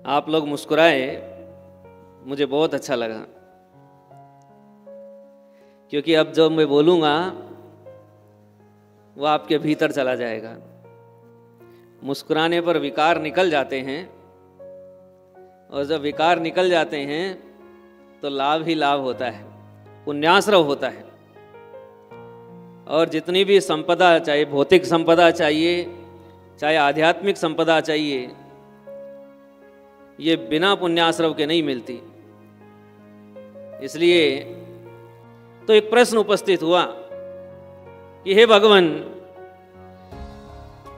आप लोग मुस्कुराए, मुझे बहुत अच्छा लगा, क्योंकि अब जो मैं बोलूँगा वो आपके भीतर चला जाएगा। मुस्कुराने पर विकार निकल जाते हैं, और जब विकार निकल जाते हैं तो लाभ ही लाभ होता है, पुण्याश्रव होता है। और जितनी भी संपदा, चाहे भौतिक संपदा चाहिए, चाहे आध्यात्मिक संपदा चाहिए, ये बिना पुण्याश्रव के नहीं मिलती। इसलिए तो एक प्रश्न उपस्थित हुआ कि हे भगवान,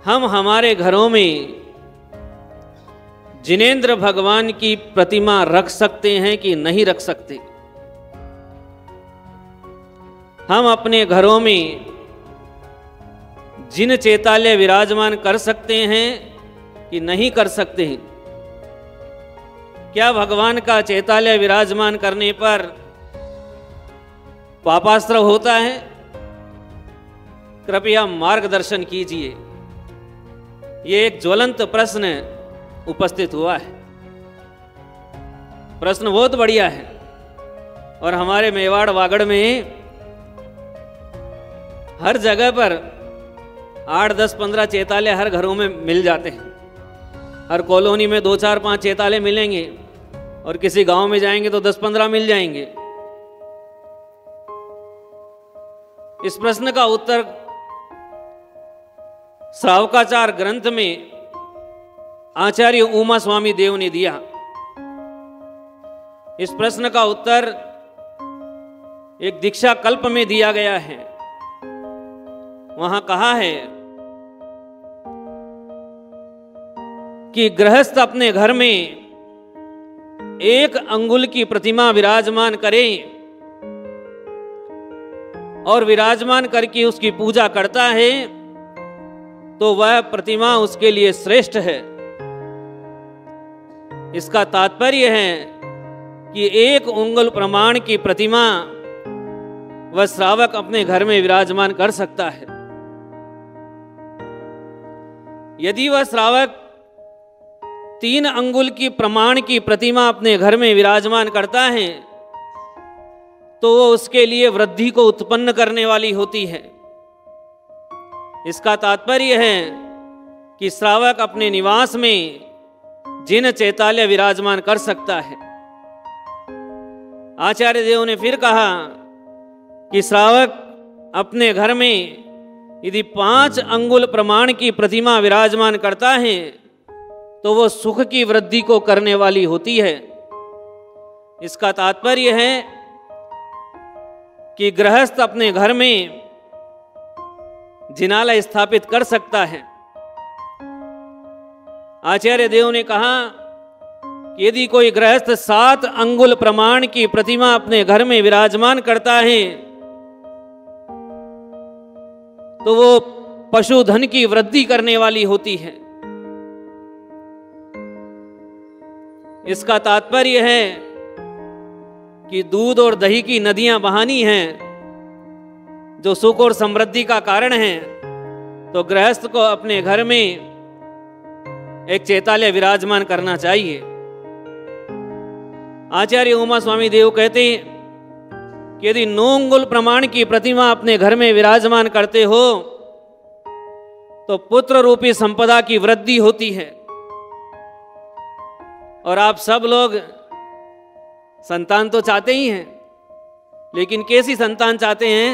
हम हमारे घरों में जिनेंद्र भगवान की प्रतिमा रख सकते हैं कि नहीं रख सकते? हम अपने घरों में जिन चैताल्य विराजमान कर सकते हैं कि नहीं कर सकते हैं? क्या भगवान का चैताल्य विराजमान करने पर पापास्त्र होता है? कृपया मार्गदर्शन कीजिए। ये एक ज्वलंत प्रश्न उपस्थित हुआ है। प्रश्न बहुत बढ़िया है, और हमारे मेवाड़ वागड़ में हर जगह पर 8, 10, 15 चैताल्य हर घरों में मिल जाते हैं। हर कॉलोनी में 2, 4, 5 चैताल्य मिलेंगे, और किसी गांव में जाएंगे तो 10, 15 मिल जाएंगे। इस प्रश्न का उत्तर श्रावकाचार ग्रंथ में आचार्य उमा स्वामी देव ने दिया। इस प्रश्न का उत्तर एक दीक्षा कल्प में दिया गया है। वहां कहा है कि गृहस्थ अपने घर में 1 अंगुल की प्रतिमा विराजमान करे, और विराजमान करके उसकी पूजा करता है, तो वह प्रतिमा उसके लिए श्रेष्ठ है। इसका तात्पर्य है कि 1 अंगुल प्रमाण की प्रतिमा वह श्रावक अपने घर में विराजमान कर सकता है। यदि वह श्रावक 3 अंगुल की प्रमाण की प्रतिमा अपने घर में विराजमान करता है, तो वो उसके लिए वृद्धि को उत्पन्न करने वाली होती है। इसका तात्पर्य है कि श्रावक अपने निवास में जिन चैताल्य विराजमान कर सकता है। आचार्य देव ने फिर कहा कि श्रावक अपने घर में यदि 5 अंगुल प्रमाण की प्रतिमा विराजमान करता है, तो वो सुख की वृद्धि को करने वाली होती है। इसका तात्पर्य है कि गृहस्थ अपने घर में जिनालय स्थापित कर सकता है। आचार्य देव ने कहा कि यदि कोई गृहस्थ 7 अंगुल प्रमाण की प्रतिमा अपने घर में विराजमान करता है, तो वो पशुधन की वृद्धि करने वाली होती है। इसका तात्पर्य है कि दूध और दही की नदियां बहानी हैं, जो सुख और समृद्धि का कारण है, तो गृहस्थ को अपने घर में एक चैताल्य विराजमान करना चाहिए। आचार्य उमा स्वामी देव कहते हैं कि यदि 9 अंगुल प्रमाण की प्रतिमा अपने घर में विराजमान करते हो, तो पुत्र रूपी संपदा की वृद्धि होती है। और आप सब लोग संतान तो चाहते ही हैं, लेकिन कैसी संतान चाहते हैं?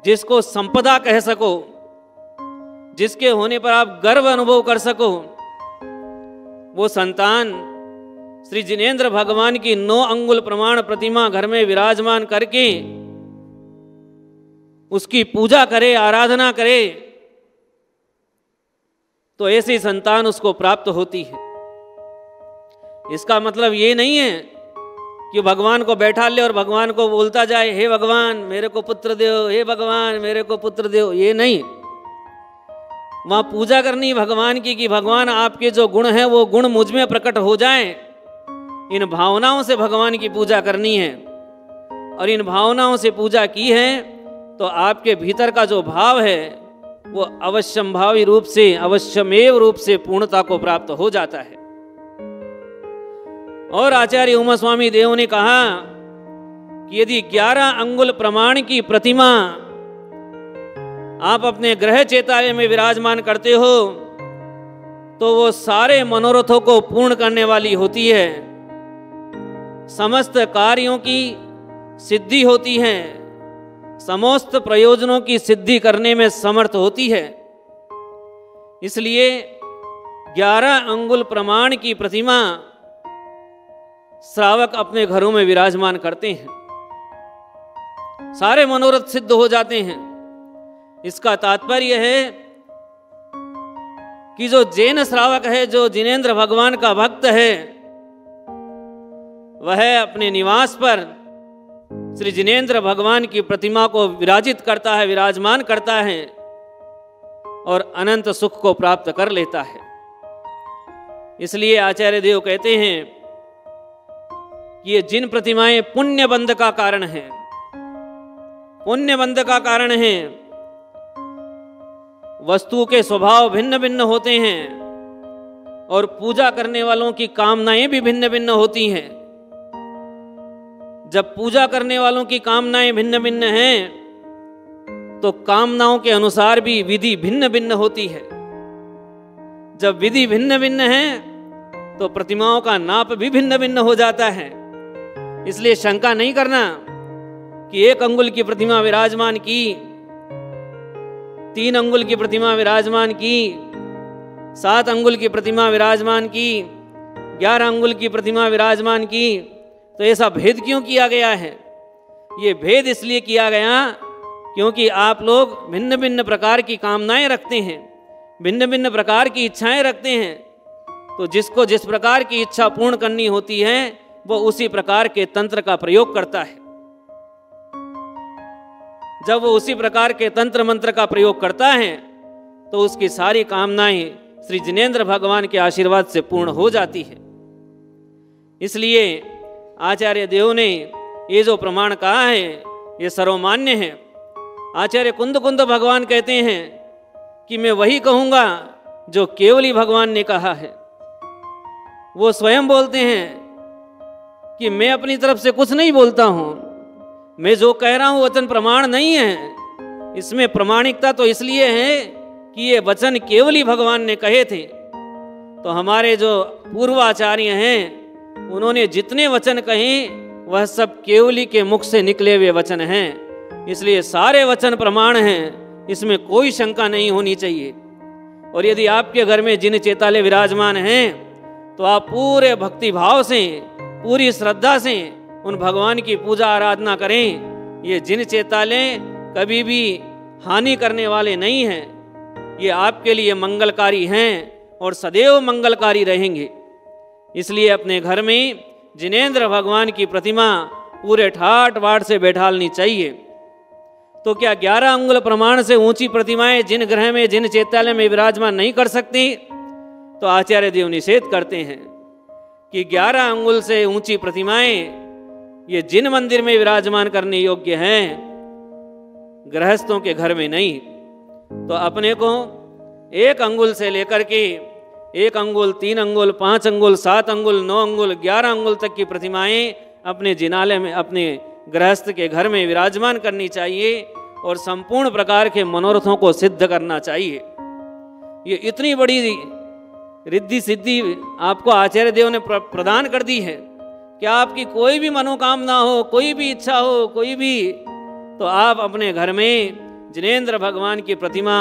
जिसको संपदा कह सको, जिसके होने पर आप गर्व अनुभव कर सको। वो संतान श्री जिनेंद्र भगवान की 9 अंगुल प्रमाण प्रतिमा घर में विराजमान करके उसकी पूजा करे, आराधना करे, तो ऐसी संतान उसको प्राप्त होती है। इसका मतलब ये नहीं है कि भगवान को बैठा ले और भगवान को बोलता जाए, हे भगवान मेरे को पुत्र दो, हे भगवान मेरे को पुत्र दो। ये नहीं। वहां पूजा करनी भगवान की कि भगवान आपके जो गुण हैं वो गुण मुझ में प्रकट हो जाएं। इन भावनाओं से भगवान की पूजा करनी है, और इन भावनाओं से पूजा की है तो आपके भीतर का जो भाव है वो अवश्यंभावी रूप से, अवश्यमेव रूप से पूर्णता को प्राप्त हो जाता है। और आचार्य उमा स्वामी देव ने कहा कि यदि 11 अंगुल प्रमाण की प्रतिमा आप अपने ग्रह चैतालय में विराजमान करते हो तो वो सारे मनोरथों को पूर्ण करने वाली होती है, समस्त कार्यों की सिद्धि होती है, समस्त प्रयोजनों की सिद्धि करने में समर्थ होती है। इसलिए 11 अंगुल प्रमाण की प्रतिमा श्रावक अपने घरों में विराजमान करते हैं, सारे मनोरथ सिद्ध हो जाते हैं। इसका तात्पर्य है कि जो जैन श्रावक है, जो जिनेंद्र भगवान का भक्त है, वह अपने निवास पर श्री जिनेंद्र भगवान की प्रतिमा को विराजित करता है, विराजमान करता है और अनंत सुख को प्राप्त कर लेता है। इसलिए आचार्य देव कहते हैं कि ये जिन प्रतिमाएं पुण्य बंध का कारण है, पुण्य बंध का कारण है। वस्तु के स्वभाव भिन्न भिन्न होते हैं और पूजा करने वालों की कामनाएं भी भिन्न भिन्न होती हैं। जब पूजा करने वालों की कामनाएं भिन्न भिन्न हैं तो कामनाओं के अनुसार भी विधि भिन्न भिन्न होती है। जब विधि भिन्न भिन्न है तो प्रतिमाओं का नाप भी भिन्न भिन्न हो जाता है। इसलिए शंका नहीं करना कि 1 अंगुल की प्रतिमा विराजमान की, 3 अंगुल की प्रतिमा विराजमान की, 7 अंगुल की प्रतिमा विराजमान की, 11 अंगुल की प्रतिमा विराजमान की, तो ऐसा भेद क्यों किया गया है? ये भेद इसलिए किया गया क्योंकि आप लोग भिन्न भिन्न प्रकार की कामनाएं रखते हैं, भिन्न भिन्न प्रकार की इच्छाएं रखते हैं। तो जिसको जिस प्रकार की इच्छा पूर्ण करनी होती है वो उसी प्रकार के तंत्र का प्रयोग करता है। जब वो उसी प्रकार के तंत्र मंत्र का प्रयोग करता है तो उसकी सारी कामनाएं श्री जिनेंद्र भगवान के आशीर्वाद से पूर्ण हो जाती है। इसलिए आचार्य देव ने ये जो प्रमाण कहा है ये सर्वमान्य है। आचार्य कुंद कुंद भगवान कहते हैं कि मैं वही कहूँगा जो केवली भगवान ने कहा है। वो स्वयं बोलते हैं कि मैं अपनी तरफ से कुछ नहीं बोलता हूँ, मैं जो कह रहा हूँ वचन प्रमाण नहीं है। इसमें प्रमाणिकता तो इसलिए है कि ये वचन केवली भगवान ने कहे थे। तो हमारे जो पूर्वाचार्य हैं उन्होंने जितने वचन कहे वह सब केवली के मुख से निकले हुए वचन हैं। इसलिए सारे वचन प्रमाण हैं, इसमें कोई शंका नहीं होनी चाहिए। और यदि आपके घर में जिन चैतालय विराजमान हैं तो आप पूरे भक्ति भाव से, पूरी श्रद्धा से उन भगवान की पूजा आराधना करें। ये जिन चैतालय कभी भी हानि करने वाले नहीं हैं, ये आपके लिए मंगलकारी हैं और सदैव मंगलकारी रहेंगे। इसलिए अपने घर में जिनेंद्र भगवान की प्रतिमा पूरे ठाट बाट से बैठालनी चाहिए। तो क्या 11 अंगुल प्रमाण से ऊंची प्रतिमाएं जिन ग्रह में, जिन चैतालय में विराजमान नहीं कर सकती? तो आचार्य देव निषेध करते हैं कि 11 अंगुल से ऊंची प्रतिमाएं ये जिन मंदिर में विराजमान करने योग्य हैं, गृहस्थों के घर में नहीं। तो अपने को 1 अंगुल से लेकर के 1 अंगुल, 3 अंगुल, 5 अंगुल, 7 अंगुल, 9 अंगुल, 11 अंगुल तक की प्रतिमाएं अपने जिनालय में, अपने गृहस्थ के घर में विराजमान करनी चाहिए और संपूर्ण प्रकार के मनोरथों को सिद्ध करना चाहिए। ये इतनी बड़ी रिद्धि सिद्धि आपको आचार्य देव ने प्रदान कर दी है कि आपकी कोई भी मनोकामना हो, कोई भी इच्छा हो, कोई भी, तो आप अपने घर में जिनेंद्र भगवान की प्रतिमा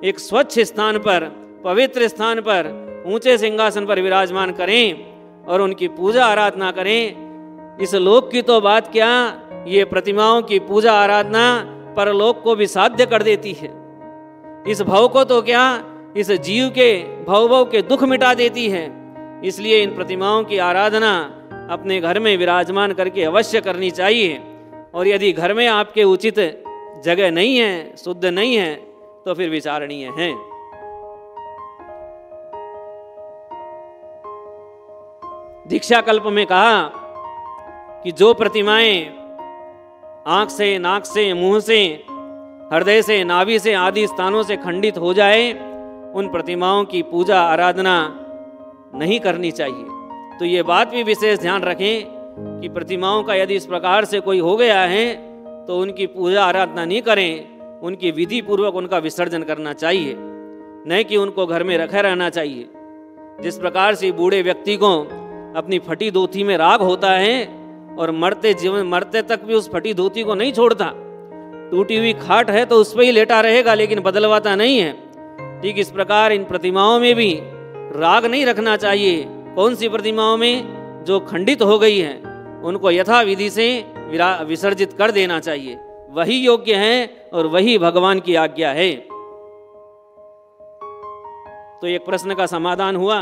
एक स्वच्छ स्थान पर, पवित्र स्थान पर, ऊंचे सिंहासन पर विराजमान करें और उनकी पूजा आराधना करें। इस लोक की तो बात क्या, ये प्रतिमाओं की पूजा आराधना परलोक को भी साध्य कर देती है। इस भव को तो क्या, इस जीव के भव के दुख मिटा देती है। इसलिए इन प्रतिमाओं की आराधना अपने घर में विराजमान करके अवश्य करनी चाहिए। और यदि घर में आपके उचित जगह नहीं है, शुद्ध नहीं है, तो फिर विचारणीय है। दीक्षा कल्प में कहा कि जो प्रतिमाएं आंख से, नाक से, मुंह से, हृदय से, नाभि से आदि स्थानों से खंडित हो जाए, उन प्रतिमाओं की पूजा आराधना नहीं करनी चाहिए। तो ये बात भी विशेष ध्यान रखें कि प्रतिमाओं का यदि इस प्रकार से कोई हो गया है तो उनकी पूजा आराधना नहीं करें, उनकी विधि पूर्वक उनका विसर्जन करना चाहिए, न कि उनको घर में रखे रहना चाहिए। जिस प्रकार से बूढ़े व्यक्ति को अपनी फटी धोती में राग होता है और मरते तक भी उस फटी धोती को नहीं छोड़ता, टूटी हुई खाट है तो उस पर ही लेटा रहेगा लेकिन बदलवाता नहीं है, ठीक इस प्रकार इन प्रतिमाओं में भी राग नहीं रखना चाहिए। कौन सी प्रतिमाओं में? जो खंडित हो गई है उनको यथा विधि से विसर्जित कर देना चाहिए, वही योग्य है और वही भगवान की आज्ञा है। तो एक प्रश्न का समाधान हुआ